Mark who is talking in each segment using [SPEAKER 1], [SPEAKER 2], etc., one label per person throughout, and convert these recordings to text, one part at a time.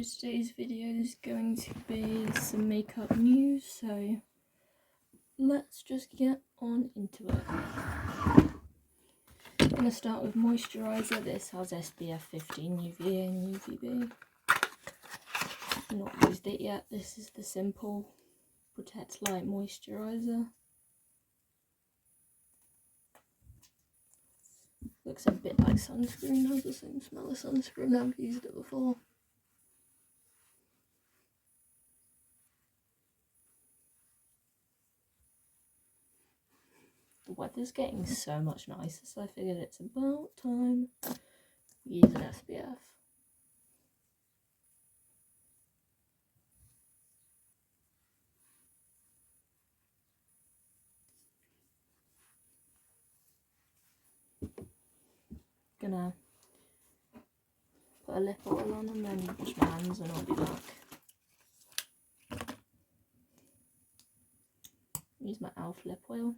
[SPEAKER 1] today's video is going to be some makeup news, so let's just get on into it. I'm going to start with moisturiser. This has SPF 15 UVA and UVB. Not used it yet. This is the Simple Protect Light Moisturiser. Looks a bit like sunscreen, has the same smell as sunscreen. I've used it before. The weather's getting so much nicer, so I figured it's about time we use an SPF. Gonna put a lip oil on and then wash my hands and I'll be back. Use my e.l.f. lip oil.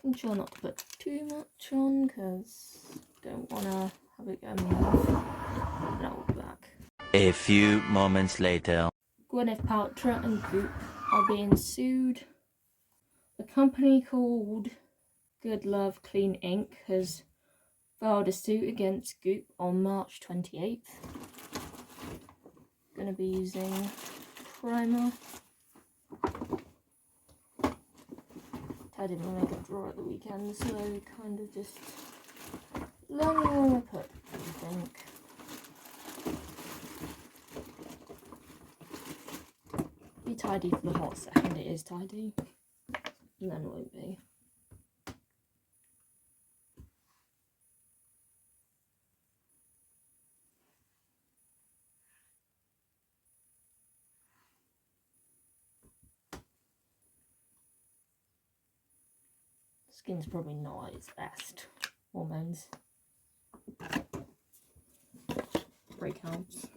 [SPEAKER 1] I'm sure not to put too much on because I don't want to have it go move. And I'll be back.
[SPEAKER 2] A few moments later.
[SPEAKER 1] Gwyneth Paltrow and Goop are being sued. A company called Good Love Clean Ink has filed a suit against Goop on March 28th. Gonna be using primer. I did my makeup drawer at the weekend, so kind of just learning where I put everything. Be tidy for the hot second it is tidy, and then it won't be. Skin's probably not at its best. Hormones. Breakouts.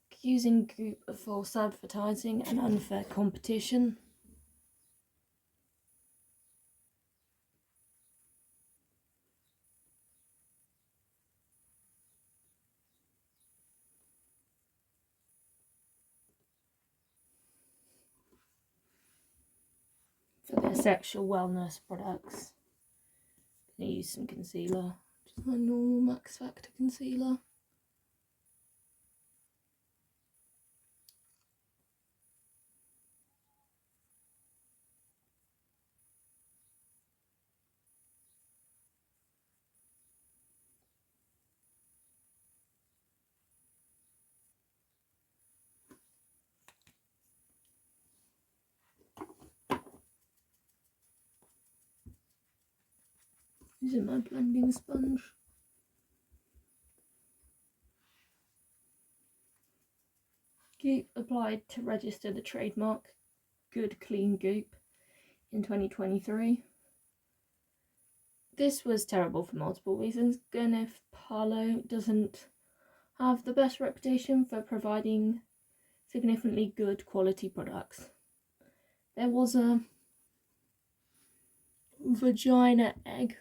[SPEAKER 1] Accusing Goop of false advertising and unfair competition. For their sexual wellness products, I'm going to use some concealer, just my normal Max Factor concealer. Using my blending sponge. Goop applied to register the trademark Good Clean Goop in 2023. This was terrible for multiple reasons. Gwyneth Paltrow doesn't have the best reputation for providing significantly good quality products. There was a vagina egg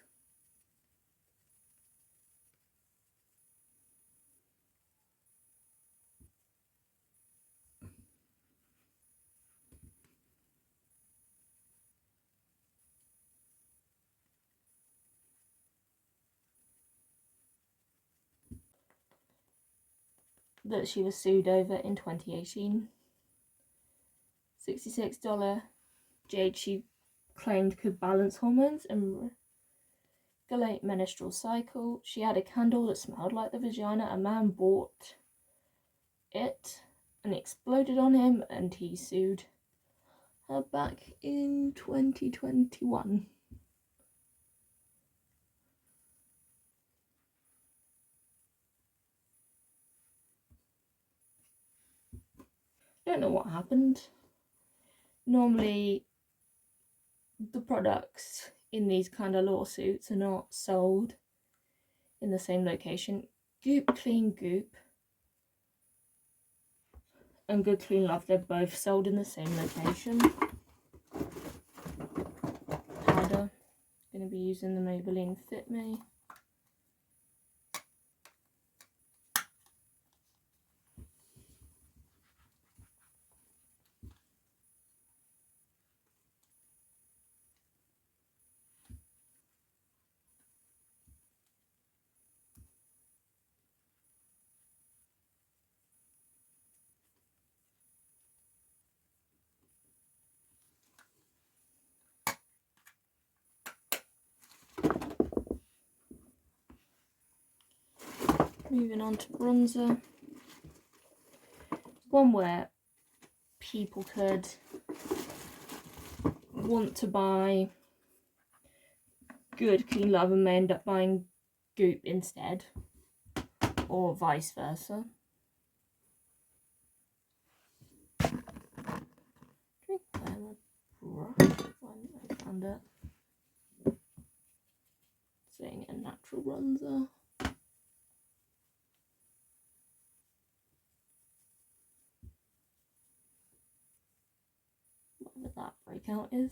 [SPEAKER 1] that she was sued over in 2018. $66 jade she claimed could balance hormones and regulate menstrual cycle. She had a candle that smelled like the vagina. A man bought it and it exploded on him and he sued her back in 2021. I don't know what happened. Normally the products in these kind of lawsuits are not sold in the same location. Goop Clean Goop and Good Clean Love, they're both sold in the same location. Going to be using the Maybelline Fit Me. Moving on to bronzer. One where people could want to buy good clean love and may end up buying Goop instead, or vice versa. I found it. Saying a natural bronzer. Whatever that breakout is.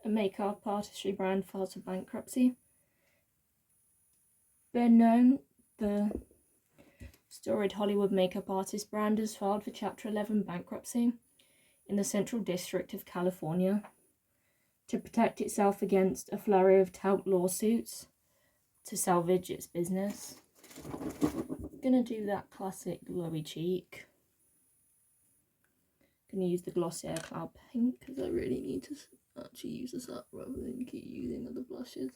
[SPEAKER 1] A makeup artistry brand filed for bankruptcy. Benone, the storied Hollywood makeup artist brand, has filed for Chapter 11 bankruptcy in the Central District of California to protect itself against a flurry of tout lawsuits to salvage its business. Gonna do that classic glowy cheek. Gonna use the Glossier Cloud Pink because I really need to actually use this up rather than keep using other blushes.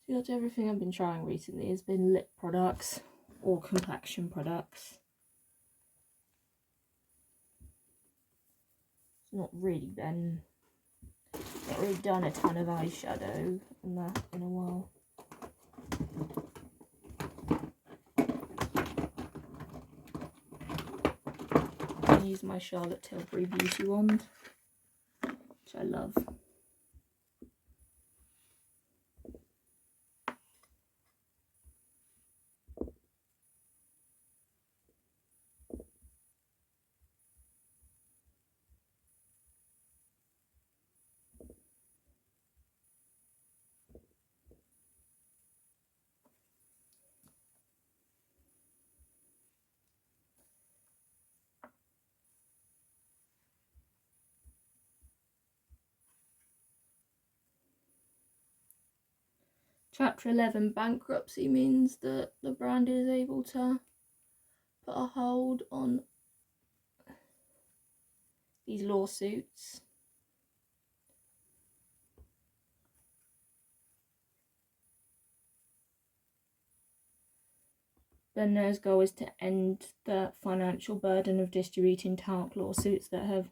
[SPEAKER 1] See, that's everything I've been trying recently has been lip products or complexion products. It's not really done a ton of eyeshadow and that in a while. I use my Charlotte Tilbury Beauty Wand, which I love. Chapter 11 bankruptcy means that the brand is able to put a hold on these lawsuits. Benone's goal is to end the financial burden of distributing talc lawsuits that have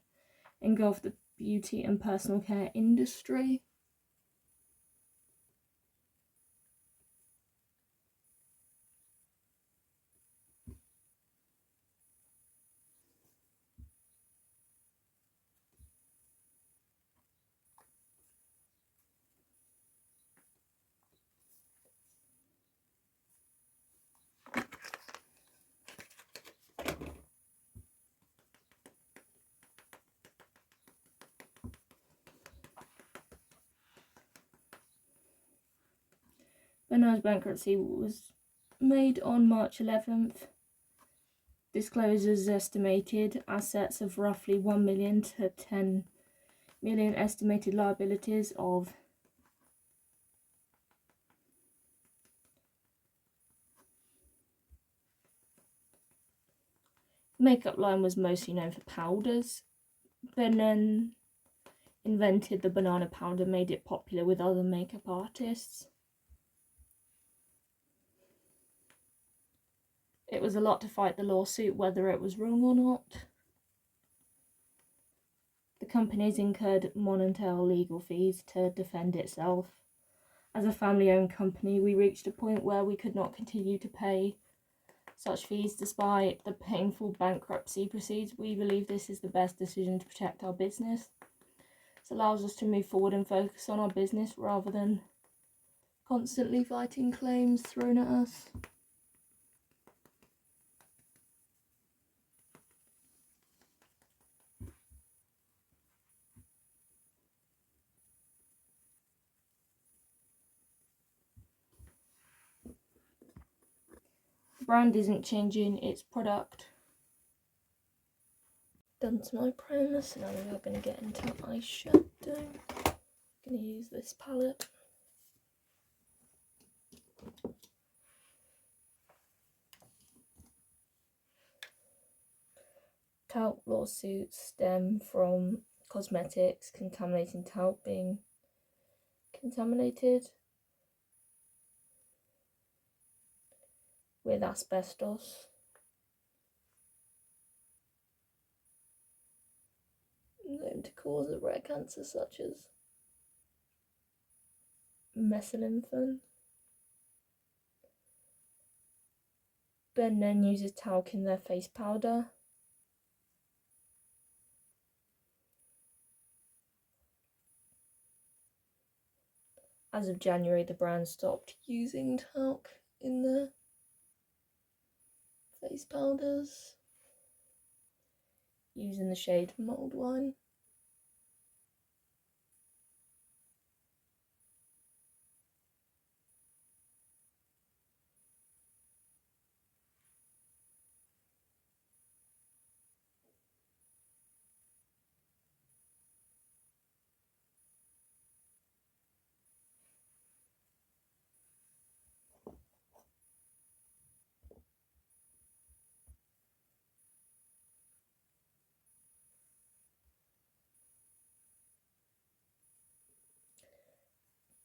[SPEAKER 1] engulfed the beauty and personal care industry. Benone's bankruptcy was made on March 11th. Disclosures estimated assets of roughly 1 million to 10 million, estimated liabilities of makeup line was mostly known for powders. Benone invented the banana powder, made it popular with other makeup artists. It was a lot to fight the lawsuit, whether it was wrong or not. The company's incurred monetary legal fees to defend itself, As a family-owned company, we reached a point where we could not continue to pay such fees despite the painful bankruptcy proceedings. We believe this is the best decision to protect our business. This allows us to move forward and focus on our business rather than constantly fighting claims thrown at us. The brand isn't changing its product. Done to my primer, so now we are going to get into eyeshadow. I'm going to use this palette. Talc lawsuits stem from cosmetics contaminating talc being contaminated with asbestos. Known to cause a rare cancer such as mesolymph. Ben then uses talc in their face powder. As of January, the brand stopped using talc in their face powders, using the shade Mulled Wine.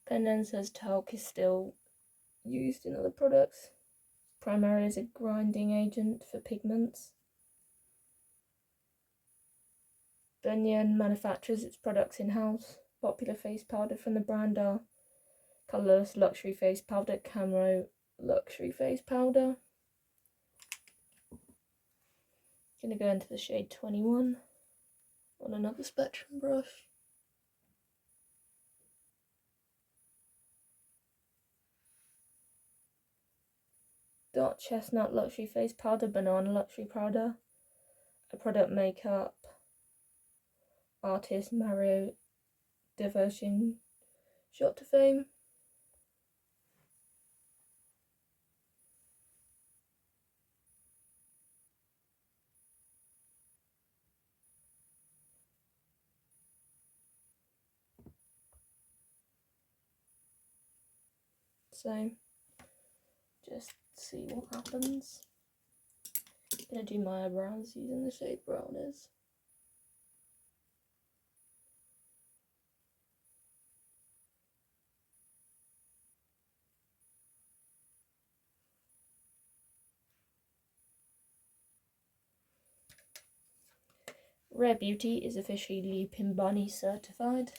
[SPEAKER 1] Ben then says talc is still used in other products, primarily as a grinding agent for pigments. Bunyan manufactures its products in-house. Popular face powder from the brand are Colourless Luxury Face Powder, Camo Luxury Face Powder. Gonna go into the shade 21 on another Spectrum brush. Dark Chestnut Luxury Face Powder, Banana Luxury Powder. A product makeup artist Mario Devotion shot to fame. So just see what happens. Gonna do my eyebrows using the shade Browners. Rare Beauty is officially Lupin Bunny certified.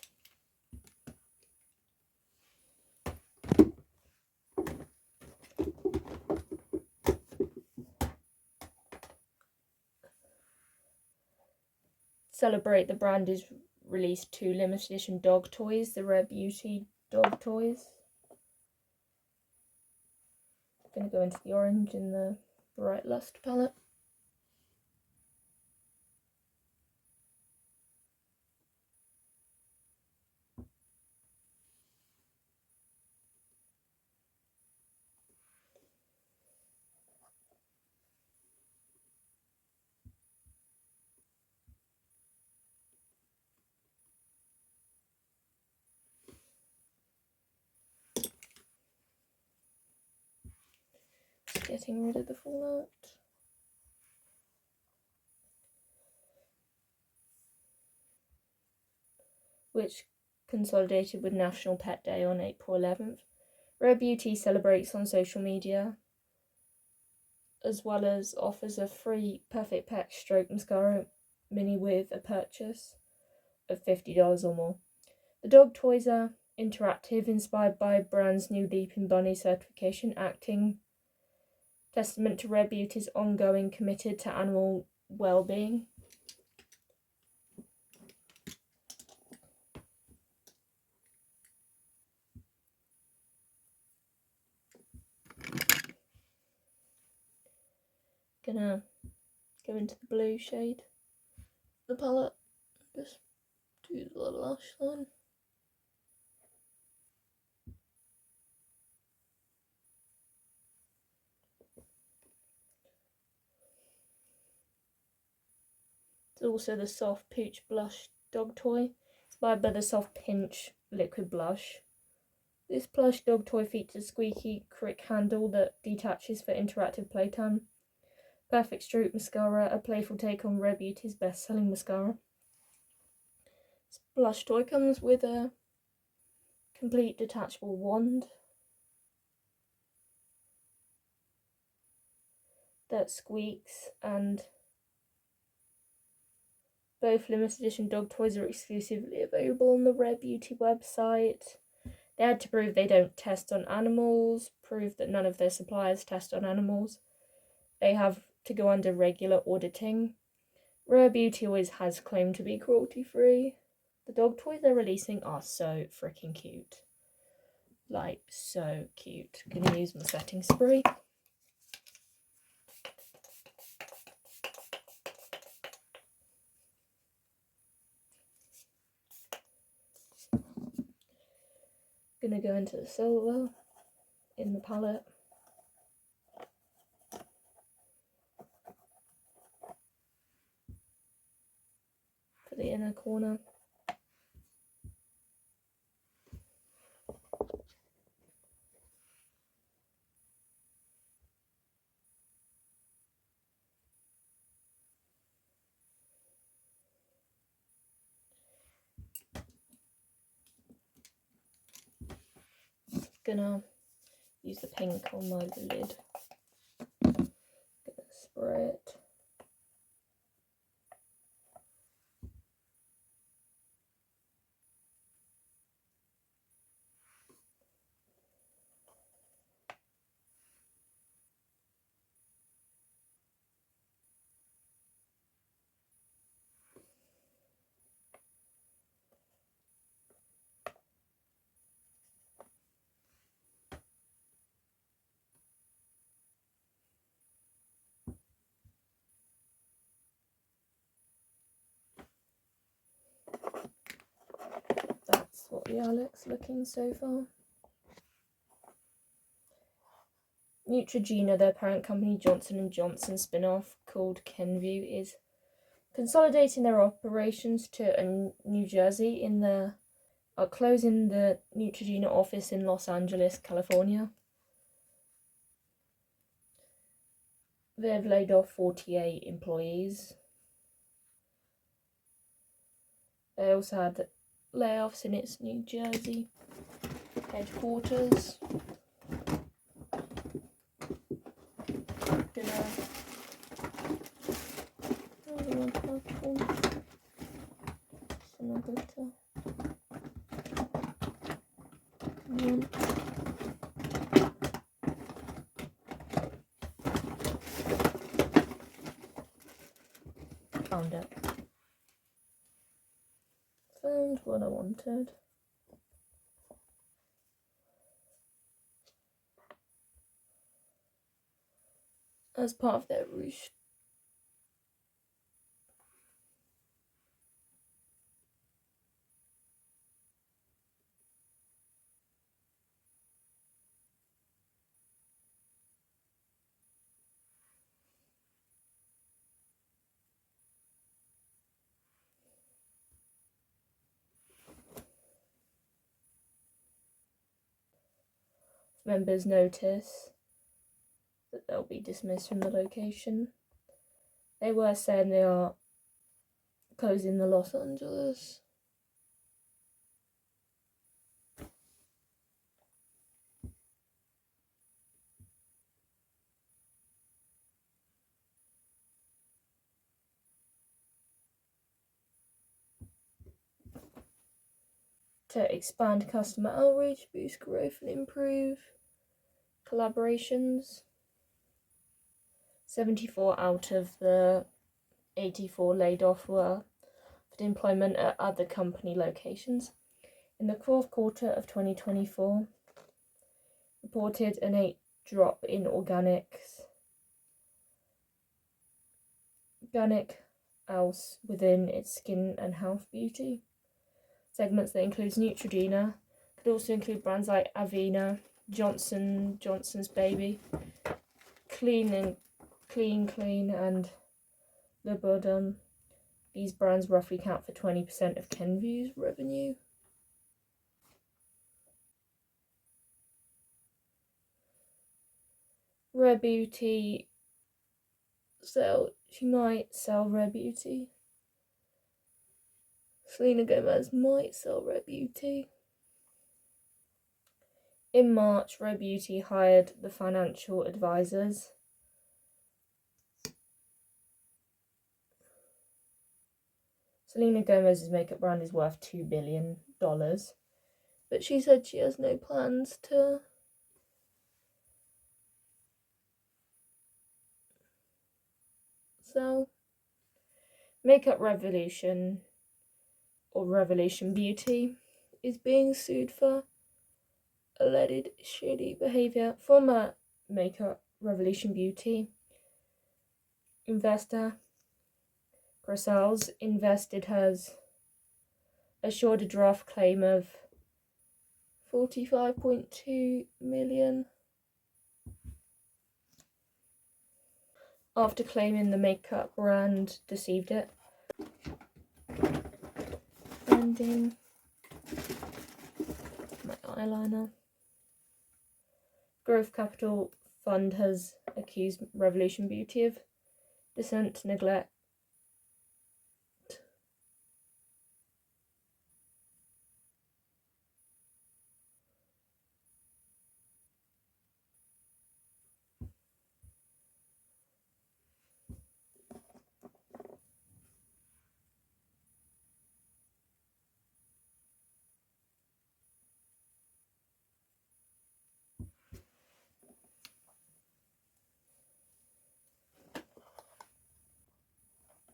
[SPEAKER 1] Celebrate, the brand is released 2 limited edition dog toys, the Rare Beauty dog toys. I'm going to go into the orange in the Bright Lust palette. Getting rid of the fallout. Which consolidated with National Pet Day on April 11th. Rare Beauty celebrates on social media, as well as offers a free Perfect Pet Stroke Mascara Mini with a purchase of $50 or more. The dog toys are interactive, inspired by brand's new Leaping Bunny certification, acting testament to Rare Beauty's ongoing committed to animal well-being. Gonna go into the blue shade the palette, just do the lash line. It's also the Soft Pooch Blush dog toy, inspired by the Soft Pinch liquid blush. This plush dog toy features a squeaky crick handle that detaches for interactive playtime. Perfect Stroke Mascara, a playful take on Rare Beauty's best-selling mascara. This blush toy comes with a complete detachable wand that squeaks, and both limited edition dog toys are exclusively available on the Rare Beauty website. They had to prove they don't test on animals, prove that none of their suppliers test on animals. They have to go under regular auditing. Rare Beauty always has claimed to be cruelty-free. The dog toys they're releasing are so freaking cute. Like, so cute. Gonna use my setting spray. Gonna go into the silver in the palette. For the inner corner. Gonna use the pink on my lid. Gonna spray it. That's what the eye looks looking so far. Neutrogena, their parent company Johnson & Johnson spin-off called Kenvue, is consolidating their operations to New Jersey are closing the Neutrogena office in Los Angeles, California. They've laid off 48 employees. They also had layoffs in its New Jersey headquarters. Found it. Found what I wanted. As part of their rouge. Members notice that they'll be dismissed from the location. They were saying they are closing the Los Angeles. to expand customer outreach, boost growth, and improve collaborations. 74 out of the 84 laid off were for employment at other company locations. In the fourth quarter of 2024, reported an 8% drop in organic else within its skin and health beauty segments that includes Neutrogena. Could also include brands like Avena, Johnson's Baby, Clean, and Louboutin. These brands roughly account for 20% of Kenvue's revenue. Rare Beauty she might sell Rare Beauty. Selena Gomez might sell Rare Beauty. In March, Rare Beauty hired the financial advisors. Selena Gomez's makeup brand is worth $2 billion, but she said she has no plans to sell. Makeup Revolution, or Revolution Beauty, is being sued for alleged shady behaviour. Former Makeup Revolution Beauty investor Chrysalis invested has assured a draft claim of $45.2 million after claiming the makeup brand deceived it. Blending my eyeliner. Growth Capital Fund has accused Revolution Beauty of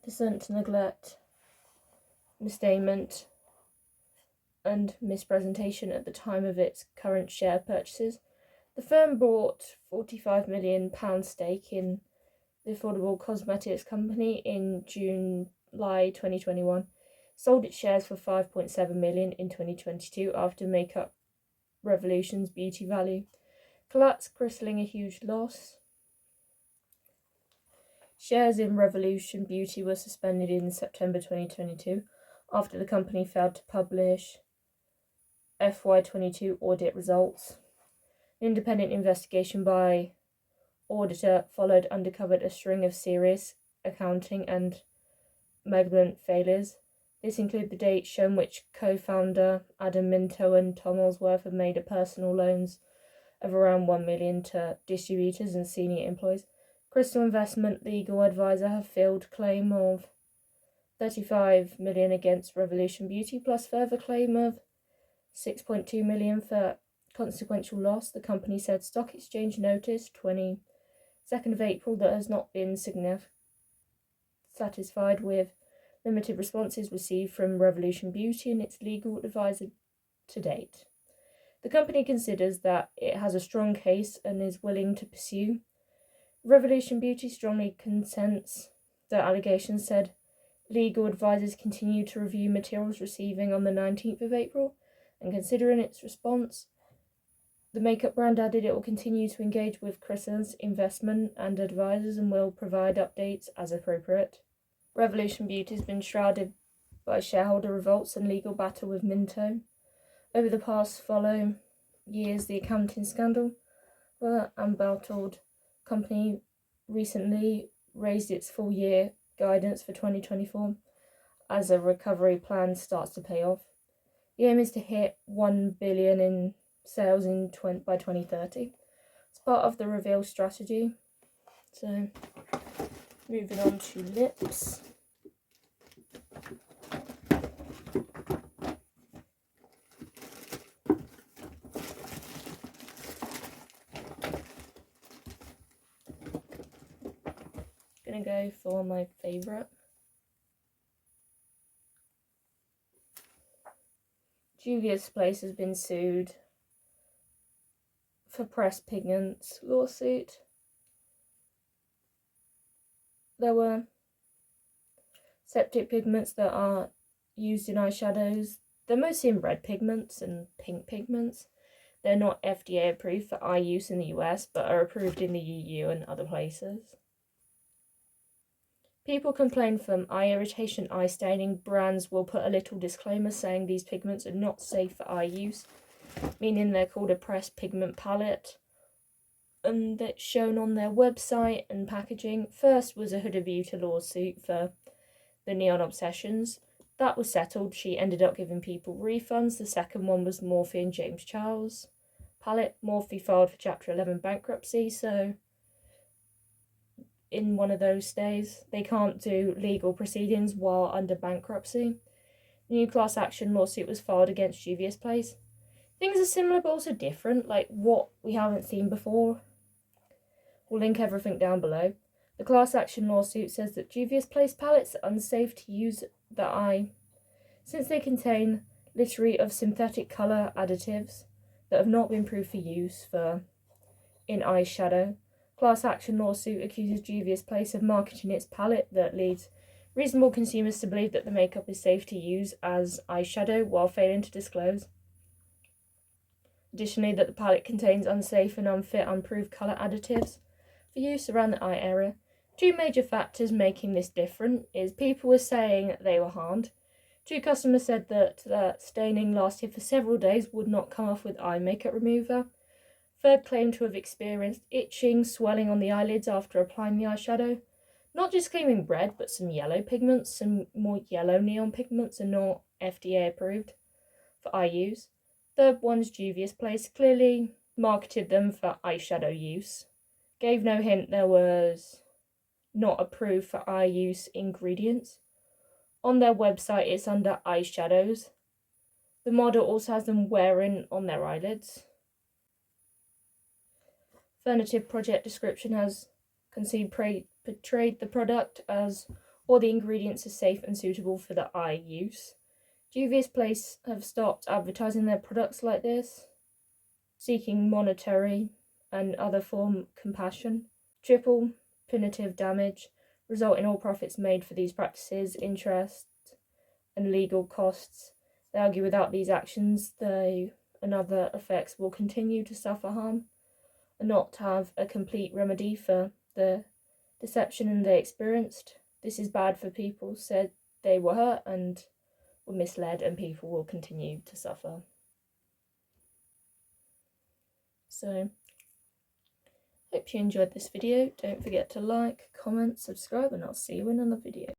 [SPEAKER 1] dissent, neglect, misstatement, and mispresentation at the time of its current share purchases. The firm bought £45 million stake in the affordable cosmetics company in July 2021, sold its shares for $5.7 million in 2022 after Makeup Revolution's beauty value collapsed, crippling a huge loss. Shares in Revolution Beauty were suspended in September 2022 after the company failed to publish FY22 audit results. An independent investigation by auditor followed uncovered a string of serious accounting and management failures. This included the dates shown which co-founder Adam Minto and Tom Ellsworth have made personal loans of around $1 million to distributors and senior employees. Crystal Investment legal advisor have filed claim of $35 million against Revolution Beauty, plus further claim of $6.2 million for consequential loss. The company said stock exchange notice 22nd of April that has not been satisfied with limited responses received from Revolution Beauty and its legal advisor to date. The company considers that it has a strong case and is willing to pursue. Revolution Beauty strongly consents the allegations, said legal advisors continue to review materials receiving on the 19th of April, and considering its response, the makeup brand added it will continue to engage with Crystal's investment and advisors and will provide updates as appropriate. Revolution Beauty has been shrouded by shareholder revolts and legal battle with Minto. Over the past following years, the accounting scandal were unbattled. Company recently raised its full-year guidance for 2024 as a recovery plan starts to pay off. The aim is to hit $1 billion in sales by 2030. It's part of the Reveal strategy. So, moving on to lips. gonna go for my favourite. Juvia's Place has been sued for Pressed Pigments lawsuit. There were septic pigments that are used in eyeshadows. They're mostly in red pigments and pink pigments. They're not FDA approved for eye use in the US, but are approved in the EU and other places. People complain from eye irritation, eye staining. Brands will put a little disclaimer saying these pigments are not safe for eye use, meaning they're called a pressed pigment palette, and that's shown on their website and packaging. First was a Huda Beauty lawsuit for the Neon Obsessions. That was settled. She ended up giving people refunds. The second one was Morphe and James Charles palette. Morphe filed for Chapter 11 bankruptcy, so in one of those days they can't do legal proceedings while under bankruptcy. The new class action lawsuit was filed against Juvia's Place. Things are similar but also different, like what we haven't seen before. We'll link everything down below. The class action lawsuit says that Juvia's Place palettes are unsafe to use the eye since they contain litany of synthetic colour additives that have not been proved for use in eyeshadow. Class action lawsuit accuses Juvia's Place of marketing its palette that leads reasonable consumers to believe that the makeup is safe to use as eyeshadow while failing to disclose. Additionally, that the palette contains unsafe and unfit, unproved colour additives for use around the eye area. Two major factors making this different is people were saying they were harmed. Two customers said that staining lasted for several days, would not come off with eye makeup remover. Third claimed to have experienced itching, swelling on the eyelids after applying the eyeshadow. Not just claiming red, but some yellow pigments. Some more yellow neon pigments are not FDA approved for eye use. Third one's Juvia's Place clearly marketed them for eyeshadow use. Gave no hint there was not approved for eye use ingredients. On their website it's under eyeshadows. The model also has them wearing on their eyelids. Alternative project description has portrayed the product as all the ingredients are safe and suitable for the eye use. Juvia's Place have stopped advertising their products like this, seeking monetary and other form compassion. Triple punitive damage result in all profits made for these practices, interest and legal costs. They argue without these actions they and other effects will continue to suffer harm and not have a complete remedy for the deception they experienced. This is bad for people said they were hurt and were misled, and people will continue to suffer. So, hope you enjoyed this video. Don't forget to like, comment, subscribe, and I'll see you in another video.